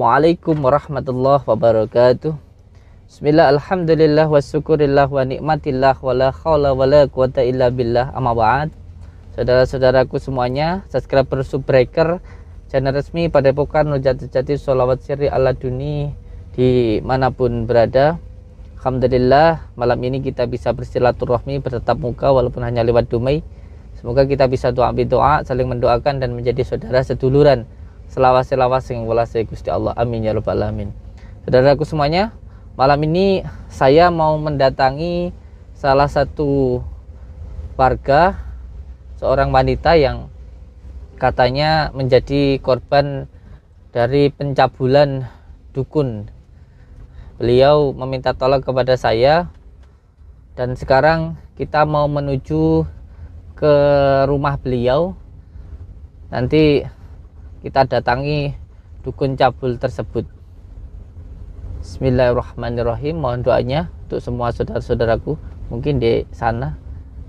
Assalamualaikum warahmatullahi wabarakatuh. Bismillah, alhamdulillah, wassyukurillah, wa nikmatillah, wa la khawla wa la quwata illa billah, amma ba'd. Saudara-saudaraku semuanya, subscriber subbreaker channel resmi Padepokan Rujat Sejati Sholawat Sirri ala Duni dimanapun berada. Alhamdulillah, malam ini kita bisa bersilaturahmi bertatap muka walaupun hanya lewat dumai. Semoga kita bisa doa bidoa, saling mendoakan dan menjadi saudara seduluran selawas yang welas Gusti Allah. Amin ya rabbal alamin. Saudaraku semuanya, malam ini saya mau mendatangi salah satu warga, seorang wanita yang katanya menjadi korban dari pencabulan dukun. Beliau meminta tolong kepada saya dan sekarang kita mau menuju ke rumah beliau. Nanti kita datangi dukun cabul tersebut. Bismillahirrahmanirrahim. Mohon doanya untuk semua saudara-saudaraku. Mungkin di sana,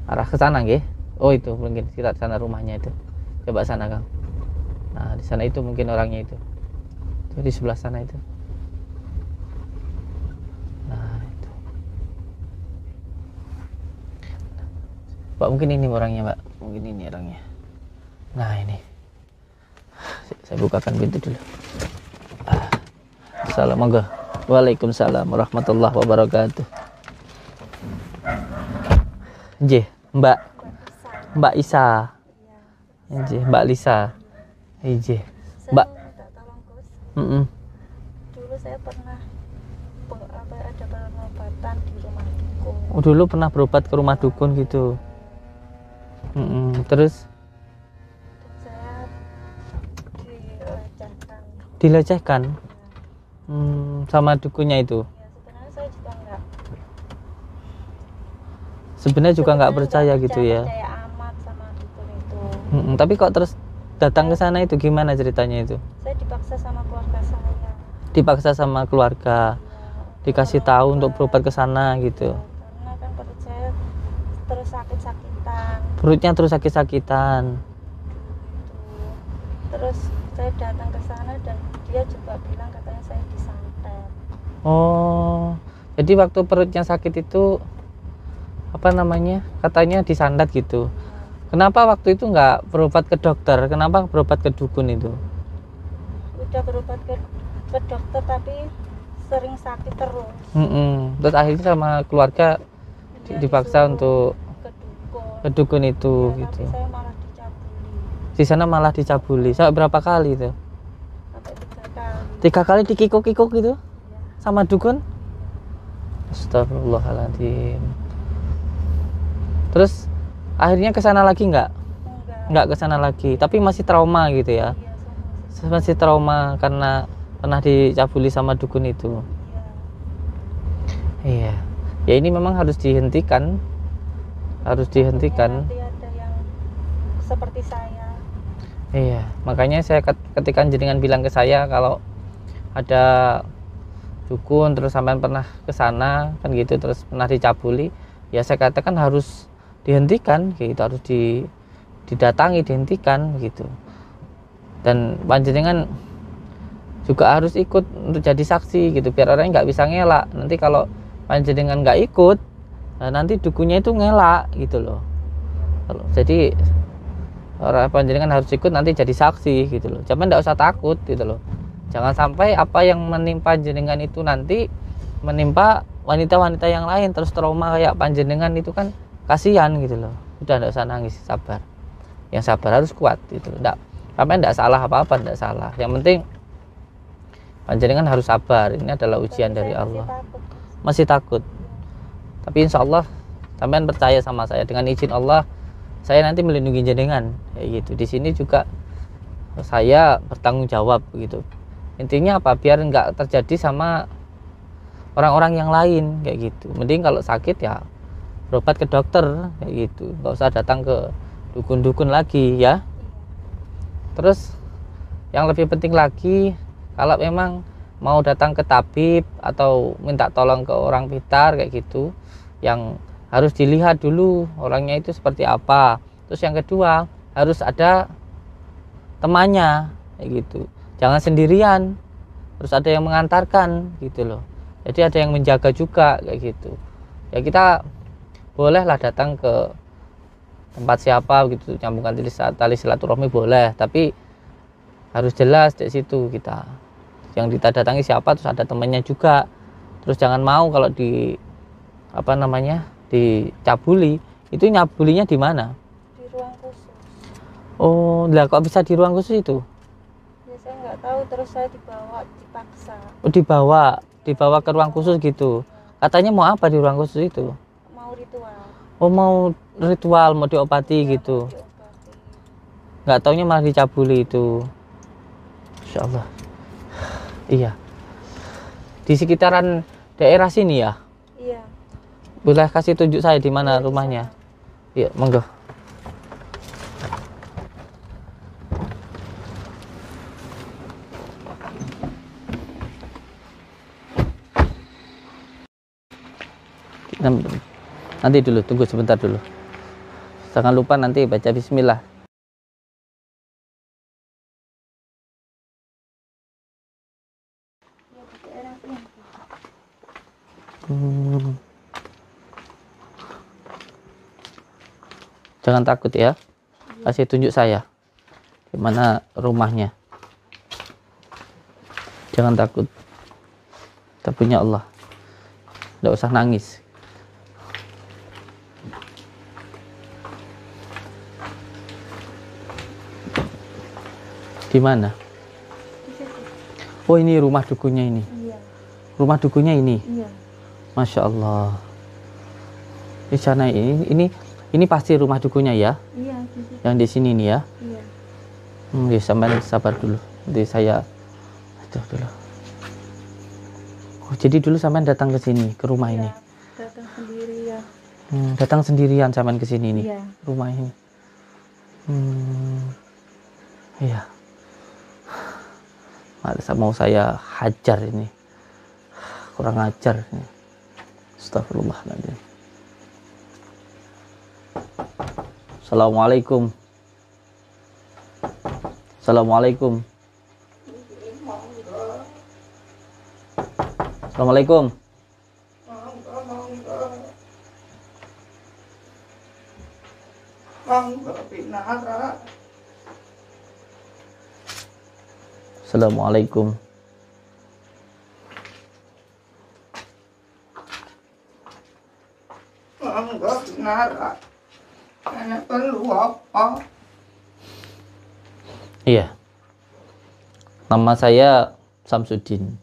arah ke sana nggih. Oh itu mungkin kita sana rumahnya itu. Coba sana Kang. Nah di sana itu mungkin orangnya itu. Itu di sebelah sana itu. Nah itu. Pak mungkin ini orangnya Pak. Mungkin ini orangnya. Nah ini. Saya bukakan pintu dulu. Assalamualaikum. Waalaikumsalam warahmatullahi wabarakatuh. Nggih, Mbak Isa. Nggih, Mbak Lisa. Nggih. Mbak. Dulu saya pernah ada pengobatan di rumah dukun. Oh, dulu pernah berobat ke rumah dukun gitu. Terus dilecehkan sama dukunnya itu. Ya, sebenarnya juga nggak percaya gitu ya. Percaya amat sama dukun itu. Tapi kok terus datang ke sana itu gimana ceritanya itu? Saya dipaksa sama keluarga saya. Dipaksa sama keluarga, dikasih tahu untuk berobat ke sana gitu. Karena kan perut saya terus sakit-sakitan. Perutnya terus sakit-sakitan. Gitu. Terus saya datang ke sana dan dia juga bilang katanya saya disantet. Oh, jadi waktu perutnya sakit itu apa namanya? Katanya disantet gitu. Kenapa waktu itu nggak berobat ke dokter? Kenapa berobat ke dukun itu? Udah berobat ke dokter tapi sering sakit terus. Terus akhirnya sama keluarga dipaksa untuk ke dukun itu Ya, gitu. tapi saya malah dicabuli. Di sana malah dicabuli. Sampai berapa kali itu? Sampai 3 kali. 3 kali dikikuk-kikuk gitu Ya. sama dukun? Astagfirullahaladzim. Terus akhirnya ke sana lagi nggak? Nggak ke sana lagi, tapi masih trauma gitu ya. Iya, Masih trauma karena pernah dicabuli sama dukun itu. iya. Iya. Ya ini memang harus dihentikan. Harus dihentikan. Nanti ada yang seperti saya. Iya, makanya saya ketika jenengan bilang ke saya kalau ada dukun terus sampean pernah ke sana kan gitu terus pernah dicabuli, ya saya katakan harus dihentikan gitu, harus didatangi, dihentikan gitu. Dan panjenengan juga harus ikut untuk jadi saksi gitu biar orang nggak bisa ngelak. Nanti kalau panjenengan nggak ikut, nah nanti dukunnya itu ngelak gitu loh. Jadi orang panjenengan harus ikut nanti jadi saksi gitu loh. Jangan nggak usah takut gitu loh. Jangan sampai apa yang menimpa panjenengan itu nanti menimpa wanita-wanita yang lain terus trauma kayak panjenengan itu kan kasihan gitu loh. Udah nggak usah nangis, sabar. Yang sabar harus kuat gitu. Nggak salah apa-apa, nggak salah. Yang penting panjenengan harus sabar. Ini adalah ujian dari Allah. Masih takut. Tapi insya Allah sampean percaya sama saya, dengan izin Allah saya nanti melindungi jenengan kayak gitu. Di sini juga saya bertanggung jawab begitu. Intinya apa? Biar nggak terjadi sama orang-orang yang lain kayak gitu. Mending kalau sakit ya berobat ke dokter kayak gitu. Nggak usah datang ke dukun-dukun lagi ya. Terus yang lebih penting lagi, kalau memang mau datang ke tabib atau minta tolong ke orang pintar kayak gitu, yang harus dilihat dulu orangnya itu seperti apa. Terus yang kedua harus ada temannya kayak gitu, jangan sendirian. terus ada yang mengantarkan gitu loh. Jadi ada yang menjaga juga kayak gitu. Ya kita bolehlah datang ke tempat siapa gitu, nyambungkan tali silaturahmi boleh, tapi harus jelas di situ kita. Yang kita datangi siapa, terus ada temannya juga. Terus jangan mau kalau di dicabuli, itu nyabulinya di mana? Di ruang khusus. Oh, lah kok bisa di ruang khusus itu? Ya saya nggak tahu, terus saya dipaksa. Oh, dibawa ke ruang khusus gitu. Katanya mau apa di ruang khusus itu? Mau ritual. Oh, mau ritual, mau diobati Ya, gitu. mau diobati. Nggak taunya malah dicabuli itu. Insya Allah. Iya. Di sekitaran daerah sini ya? Iya. Boleh kasih tunjuk saya di mana rumahnya? Iya, monggo. Nanti dulu, tunggu sebentar dulu. Jangan lupa nanti baca bismillah. Ya, di daerah sini. Jangan takut ya. Kasih tunjuk saya di mana rumahnya. Jangan takut. Kita punya Allah. Tidak usah nangis. Di mana? Di situ. Oh, ini rumah dukunya ini. Iya. Rumah dukunya ini. Iya. Masya Allah. Di sana ini pasti rumah dukunya ya. Iya, di situ. Yang di sini nih ya. Iya. Ya, sampai sabar dulu. Nanti saya aduh dulu. Oh, jadi dulu sampean datang ke sini, ke rumah ini. Iya, datang sendiri ya. Datang sendirian sampean ke sini nih. Iya. Rumah ini. Iya. Mau saya hajar ini. Kurang ajar ini. Astagfirullahaladzim. Assalamualaikum. Assalamualaikum. Assalamualaikum. Assalamualaikum. Iya. Nama saya Samsudin.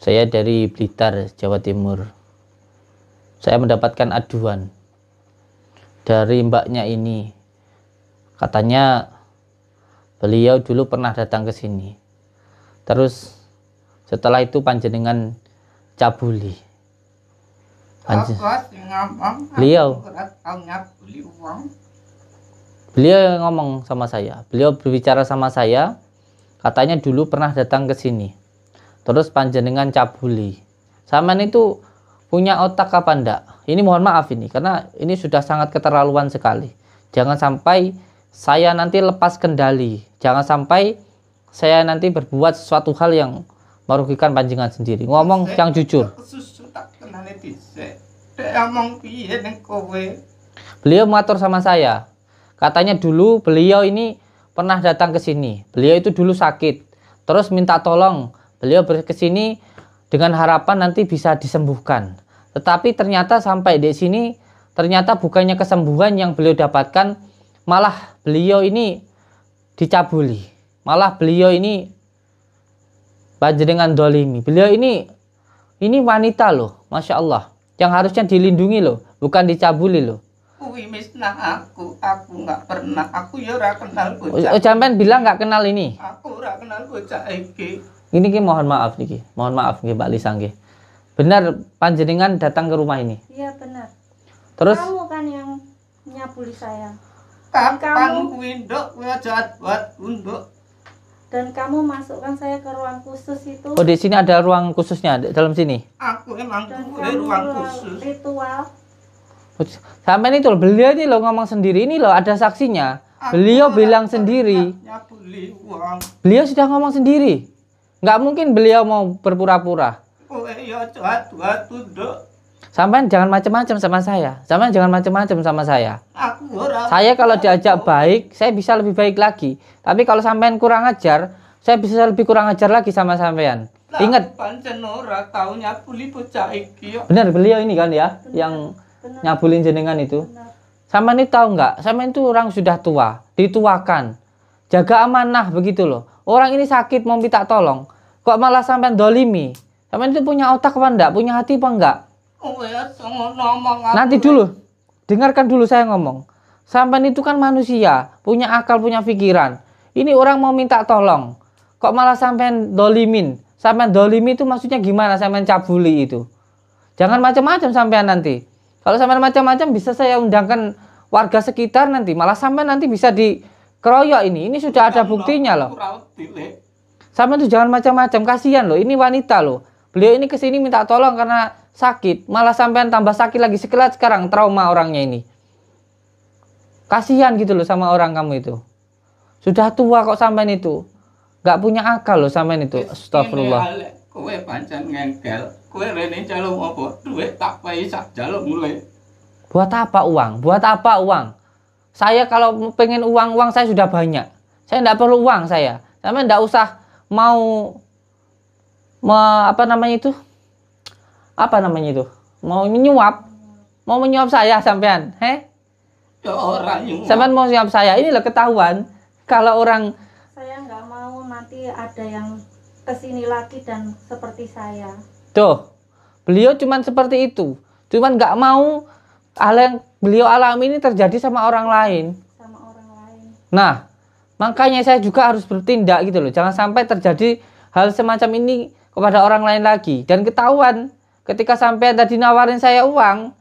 Saya dari Blitar, Jawa Timur. Saya mendapatkan aduan dari mbaknya ini. Katanya beliau dulu pernah datang ke sini. Terus setelah itu panjenengan cabuli. Beliau yang ngomong sama saya. Beliau berbicara sama saya. Katanya dulu pernah datang ke sini. Terus panjenengan cabuli. Saman itu punya otak apa enggak? Ini mohon maaf ini, karena ini sudah sangat keterlaluan sekali. Jangan sampai saya nanti lepas kendali. Jangan sampai saya nanti berbuat sesuatu hal yang merugikan panjenengan sendiri. Ngomong yang jujur. Beliau mengatur sama saya. Katanya dulu beliau ini pernah datang ke sini. Beliau itu dulu sakit. Terus minta tolong. Beliau ke sini dengan harapan nanti bisa disembuhkan. Tetapi ternyata sampai di sini, ternyata bukannya kesembuhan yang beliau dapatkan, malah beliau ini dicabuli. Malah beliau ini panjenengan dolimi. Beliau ini wanita loh, Masya Allah. Yang harusnya dilindungi loh, bukan dicabuli loh. Aku nggak pernah, aku ya ora kenal bocah. Sampean bilang nggak kenal ini. Aku ora kenal bocah iki. Ini ki mohon maaf niki. Mohon maaf niki Mbak Lisa nggih. Benar panjenengan datang ke rumah ini? Iya benar. Terus Kamu kan yang nyabuli saya. Kapan kuwi nduk, kuwi aja buat unduk. Dan kamu masukkan saya ke ruang khusus itu. oh, di sini ada ruang khususnya di dalam sini. Aku emang Dan kuwi kamu ruang khusus. ritual. Sampai itu beliau ini loh ngomong sendiri, ini loh ada saksinya. Beliau bilang sendiri. Nyabuli uang. Beliau sudah ngomong sendiri. Nggak mungkin beliau mau berpura-pura. Kowe ya jahat-jahat nduk. Sampean jangan macam-macam sama saya. Sampean jangan macam-macam sama saya. Aku ora. Saya kalau diajak baik, saya bisa lebih baik lagi. Tapi kalau sampean kurang ajar, saya bisa lebih kurang ajar lagi sama sampean. Lah, Ingat, pancen ora tau nyabuli bocah iki yo. benar beliau ini kan ya, yang nyabulin jenengan itu. Benar. Sampean itu tahu nggak? Sampean itu orang sudah tua, dituakan. Jaga amanah begitu loh. Orang ini sakit mau minta tolong, kok malah sampean dolimi. Sampean itu punya otak apa enggak? Punya hati apa enggak? Kowe ngomong aku. Nanti dulu, dengarkan dulu saya ngomong. Sampean itu kan manusia, punya akal, punya pikiran. Ini orang mau minta tolong, kok malah sampean dolimin. Sampean dolimi itu maksudnya gimana? Sampean cabuli itu. Jangan macam-macam sampean nanti. Kalau sampean macam-macam bisa saya undangkan warga sekitar nanti. Malah sampean nanti bisa dikeroyok ini. Ini sudah ada buktinya loh. Sampean itu jangan macam-macam, kasihan loh. Ini wanita loh. Beliau ini kesini minta tolong karena sakit, malah sampean tambah sakit lagi sekarang trauma orangnya ini. Kasihan gitu loh sama orang kamu itu. Sudah tua kok sampean itu. Nggak punya akal loh sampean itu. Astagfirullah. Kowe pancen ngengkel. Kowe rene jaluk apa? Duit tak pae sak jaluk mulai. Buat apa uang? Buat apa uang? Saya kalau pengen uang saya sudah banyak. Saya nggak perlu uang saya. Sampean nggak usah mau apa namanya itu? Apa namanya itu? Mau menyuap saya sampean, he? Ya ora nyuap. Sampean mau nyuap saya, ini loh ketahuan kalau orang. Saya nggak mau nanti ada yang kesini lagi dan seperti saya. Tuh, beliau cuman seperti itu, cuman nggak mau hal yang beliau alami ini terjadi sama orang lain. Sama orang lain. Nah, makanya saya juga harus bertindak gitu loh, jangan sampai terjadi hal semacam ini kepada orang lain lagi. Dan ketahuan ketika sampean tadi nawarin saya uang,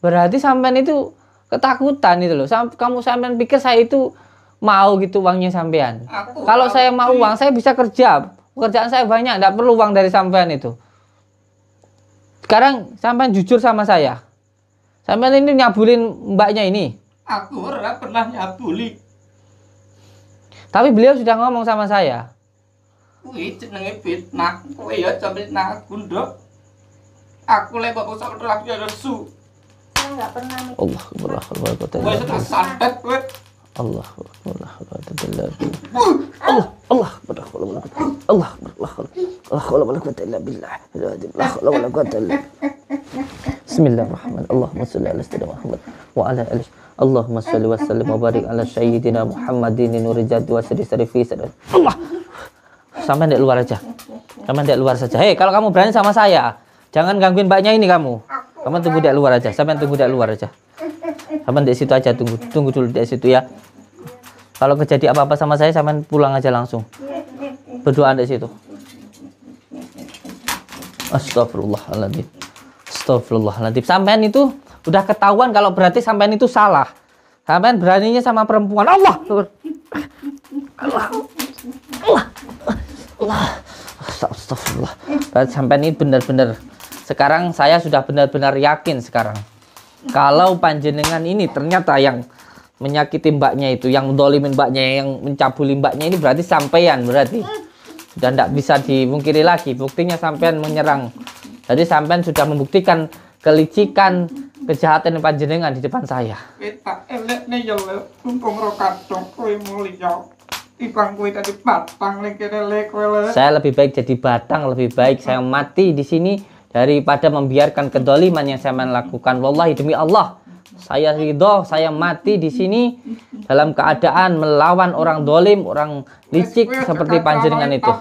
berarti sampean itu ketakutan itu loh. Kamu sampean pikir saya itu mau gitu uangnya sampean. Kalau saya mau uang, saya bisa kerja. Pekerjaan saya banyak, tidak perlu uang dari sampean itu. Sekarang sampean jujur sama saya. Sampean ini nyabulin mbaknya ini. Aku ora pernah nyabuli. Tapi beliau sudah ngomong sama saya. Kuwi jenenge fitnah. Kowe ya aja fitnah aku nduk. Aku lek kok sak lagi resu. Saya nggak pernah mikir. Allah Akbar. Kowe sudah santet kowe. Allah Bismillahirrahmanirrahim. Allahumma shalli ala sayyidina Muhammad wa ala alihi. Allahumma shalli wa sallim wa barik ala sayyidina Muhammadin nuril jati wa sarifi sadar. Allah. Sampai di luar aja. Sampai di luar saja. Hei, kalau kamu berani sama saya, jangan gangguin mbaknya ini kamu. Kamu tunggu di luar aja. Sampai tunggu di luar aja. Sampai di situ aja, tunggu dulu di situ ya. Kalau kejadian apa-apa sama saya, sampai pulang aja langsung. Berdoa di situ. Astagfirullahaladzim. Astagfirullahaladzim. Sampean itu udah ketahuan kalau berarti sampean itu salah. Sampean beraninya sama perempuan. Allah. Astagfirullah. Berarti sampean ini benar-benar. Sekarang saya sudah benar-benar yakin sekarang. Kalau panjenengan ini ternyata yang menyakiti mbaknya itu, yang mendolimin mbaknya, yang mencabuli mbaknya ini berarti sampean berarti. Dan tidak bisa dimungkiri lagi. Buktinya sampean menyerang. Jadi sampean sudah membuktikan kelicikan, kejahatan panjenengan di depan saya. Kita elek nih ya le, mumpung rokadong kowe mulya. Ibang kowe tadi batang lek kene lek kowe le. Saya lebih baik jadi batang, lebih baik saya mati di sini daripada membiarkan kedoliman yang saya lakukan. Wallahi demi Allah, saya ridho, saya mati di sini dalam keadaan melawan orang dolim, orang licik seperti panjenengan itu.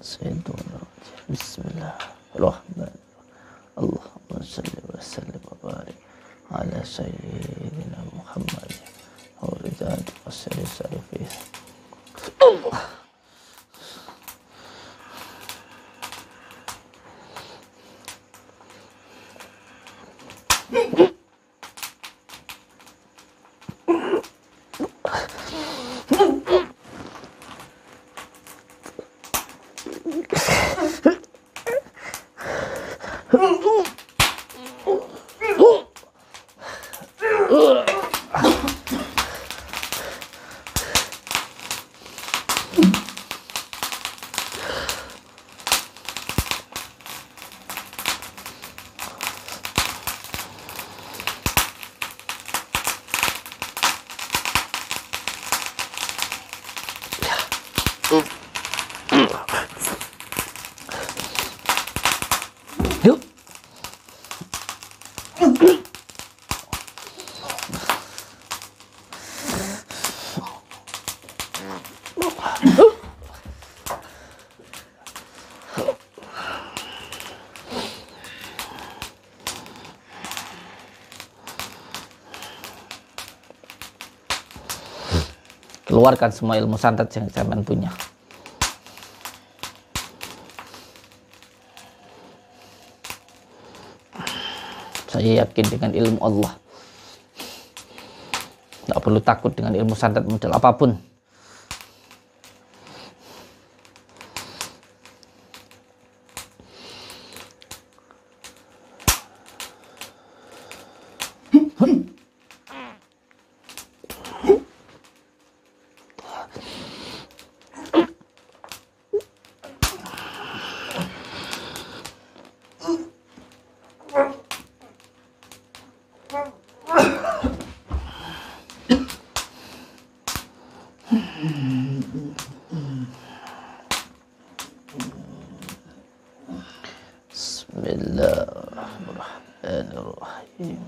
Bismillahirrahmanirrahim. Allahumma salli wa sallim wa barik ala sayyidina Muhammad wa rizal wasari sarifih. Allah. Yuk. Keluarkan semua ilmu santet yang sampean punya. Saya yakin dengan ilmu Allah. Tidak perlu takut dengan ilmu santet model apapun. Bismillahirrahmanirrahim.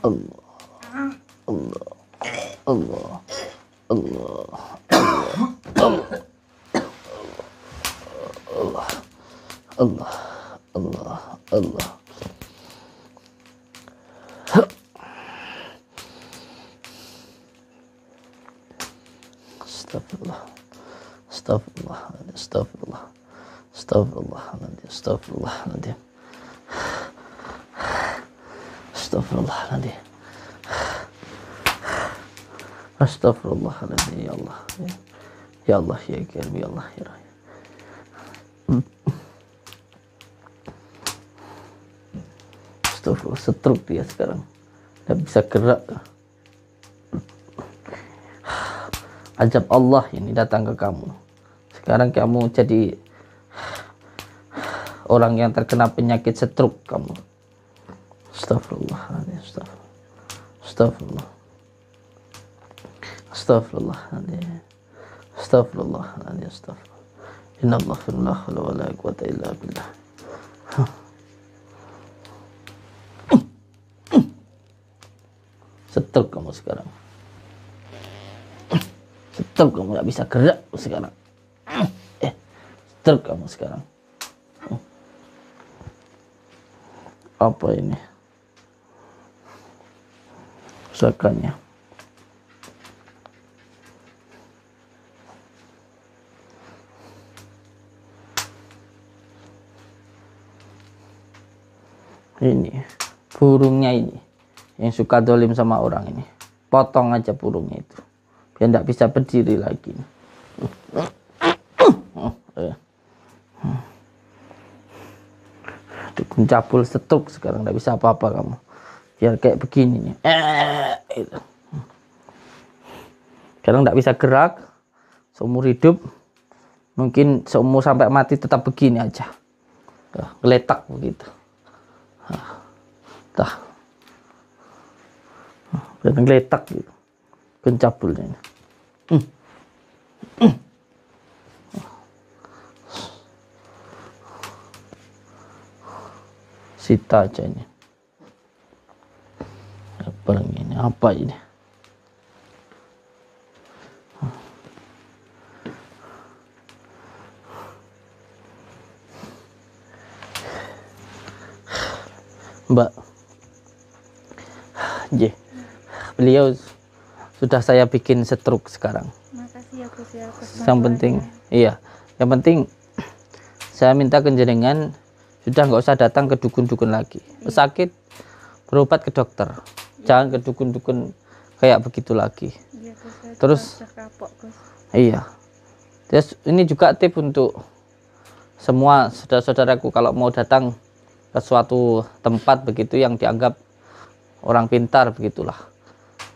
Allah, Allah, Allah, Allah, Allah, Allah, Allah, Allah. Astagfirullah, astagfirullah, astagfirullah, astagfirullah, astagfirullah. Astagfirullahaladzim. Astagfirullahaladzim. Ya Allah, ya Allah, ya Karim, ya Allah, ya Rahim. Astagfirullah, stroke dia sekarang, tidak bisa gerak. Ajab Allah ini datang ke kamu. Sekarang kamu jadi orang yang terkena penyakit stroke kamu. Astagfirullahaladzim, astagfirullah, astagfirullahaladzim, astagfirullahaladzim, astagfirullah. Innallah fillah wa la quwwata illa billah. Setruk kamu sekarang. Setruk kamu gak bisa gerak sekarang. Setruk kamu sekarang. Apa ini? Usahakannya. Ini burungnya ini yang suka dolim sama orang ini, potong aja burungnya itu biar tidak bisa berdiri lagi. Dukun cabul setruk sekarang tidak bisa apa-apa kamu. Biar kayak begini nih. Sekarang tidak bisa gerak seumur hidup, mungkin seumur sampai mati tetap begini aja, geletak begitu. Geletak gitu. Kencabulnya ini. Sita aja ini. Apa ini? Mbak, beliau sudah saya bikin stroke sekarang. Makasih ya Gus ya. Yang penting, iya, yang penting saya minta kenjenengan sudah nggak usah datang ke dukun-dukun lagi. Sakit berobat ke dokter, jangan ke dukun-dukun kayak begitu lagi. Iya, Gus, saya Terus, sudah kapok, Gus. iya. Terus ini juga tip untuk semua saudara-saudaraku kalau mau datang ke suatu tempat begitu yang dianggap orang pintar begitulah,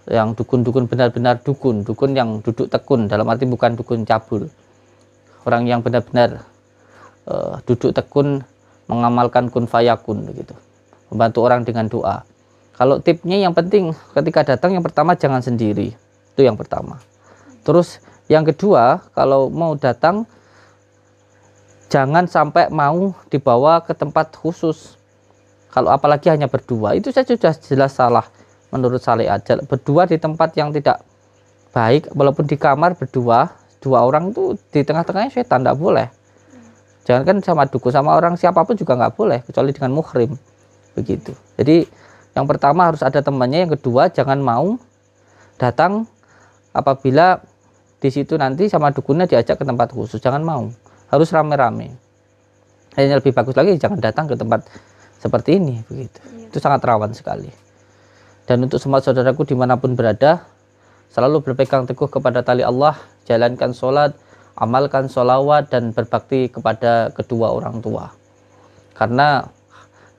yang dukun-dukun benar-benar dukun yang duduk tekun, dalam arti bukan dukun cabul, orang yang benar-benar duduk tekun mengamalkan kun fayakun begitu, membantu orang dengan doa. Kalau tipnya yang penting ketika datang yang pertama jangan sendiri, itu yang pertama. Terus yang kedua, kalau mau datang jangan sampai mau dibawa ke tempat khusus. Kalau apalagi hanya berdua, itu saya sudah jelas salah menurut Saleh Ajal. Berdua di tempat yang tidak baik, walaupun di kamar berdua, dua orang itu di tengah-tengahnya setan, tidak boleh. Jangankan sama dukun, sama orang siapapun juga nggak boleh, kecuali dengan muhrim begitu. Jadi yang pertama harus ada temannya, yang kedua jangan mau datang apabila di situ nanti sama dukunnya diajak ke tempat khusus, jangan mau. Harus rame-rame. Yang lebih bagus lagi jangan datang ke tempat seperti ini begitu. Itu sangat rawan sekali. Dan untuk semua saudaraku dimanapun berada, selalu berpegang teguh kepada tali Allah, jalankan sholat, amalkan sholawat, dan berbakti kepada kedua orang tua. Karena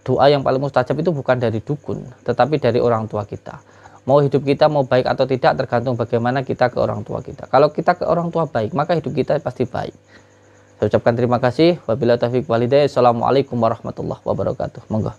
doa yang paling mustajab itu bukan dari dukun, tetapi dari orang tua kita. Mau hidup kita mau baik atau tidak tergantung bagaimana kita ke orang tua kita. Kalau kita ke orang tua baik, maka hidup kita pasti baik. Saya ucapkan terima kasih. Wabillahi taufiq walhidayah. Assalamualaikum warahmatullahi wabarakatuh. Monggo.